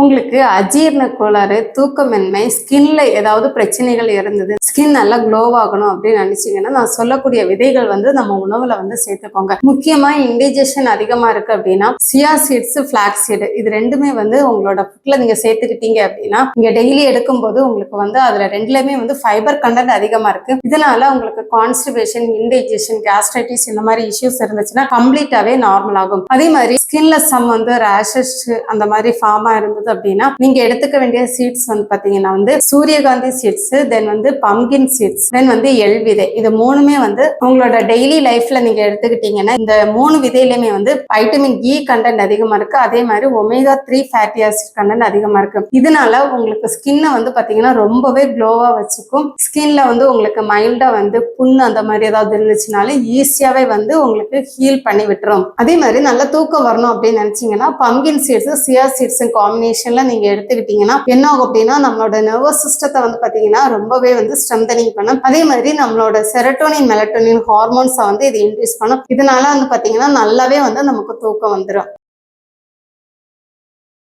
உங்களுக்கு அஜீரண கோளாறு, தூக்கமின்மை, ஸ்கின்ல ஏதாவது பிரச்சனைகள் இருந்தது, ஸ்கின் நல்லா க்ளோ ஆகணும் அப்படின்னு நினைச்சீங்கன்னா, நான் சொல்லக்கூடிய விதைகள் நம்ம உணவுல சேர்த்துக்கோங்க. முக்கியமா இண்டிஜஷன் அதிகமா இருக்கு அப்படின்னா, சியா சீட்ஸ், ஃபிளாக்ஸ் சீடு இது ரெண்டுமே உங்களோட ஃபுட்ல நீங்க சேர்த்துக்கிட்டீங்க அப்படின்னா, நீங்க டெய்லி எடுக்கும்போது உங்களுக்கு அதுல ரெண்டுலயுமே ஃபைபர் கண்டென்ட் அதிகமா இருக்கு. இதனால உங்களுக்கு கான்ஸ்டிபேஷன், இண்டிஜஷன், கேஸ்ட்ரைட்டிஸ் இந்த மாதிரி இஷ்யூஸ் இருந்துச்சுன்னா கம்ப்ளீட்டாவே நார்மல் ஆகும். அதே மாதிரி ஸ்கின்ல சம் ரேஷஸ் அந்த மாதிரி ஃபார்ம் ஆயிருந்தது அப்படின்னா நீங்க எடுத்துக்க வேண்டிய சீட்ஸ் பாத்தீங்கன்னா சூரியகாந்தி சீட்ஸ், தென் பம்கின் சீட்ஸ், தென் எள் விதை. இது மூணுமே உங்களோட டெய்லி லைஃப்ல நீங்க எடுத்துக்கிட்டீங்கன்னா இந்த மூணு விதையிலுமே வைட்டமின் இ கண்டென்ட் அதிகமா இருக்கு. அதே மாதிரி ஒமேகா 3 ஃபேட்டி ஆசிட் கண்டென்ட் அதிகமா இருக்கு. இதனால உங்களுக்கு ஸ்கின்னை பாத்தீங்கன்னா ரொம்பவே க்ளோவா வச்சுக்கும். ஸ்கின்ல உங்களுக்கு மைல்டா புண்ணு அந்த மாதிரி ஏதாவது இருந்துச்சுனாலும் ஈஸியாவே உங்களுக்கு ஹீல் பண்ணி விட்டுரும். அதே மாதிரி நல்ல தூக்கம் வரணும் அப்படின்னு நினைச்சீங்கன்னா பம்கின் சீட்ஸ், சியா சீட்ஸ் காம்பினேஷன்ல நீங்க எடுத்துக்கிட்டீங்கன்னா என்ன ஆகும் அப்படின்னா நம்மளோட நர்வஸ் சிஸ்டத்தை பாத்தீங்கன்னா ரொம்பவே ஸ்ட்ரென்தனிங் பண்ணும். அதே மாதிரி நம்மளோட செரோட்டோனின், மெலட்டோனின் ஹார்மோன்ஸை இது இன்க்ரீஸ் பண்ணும். இதனால பாத்தீங்கன்னா நல்லாவே நமக்கு தூக்கம் வந்துடும்.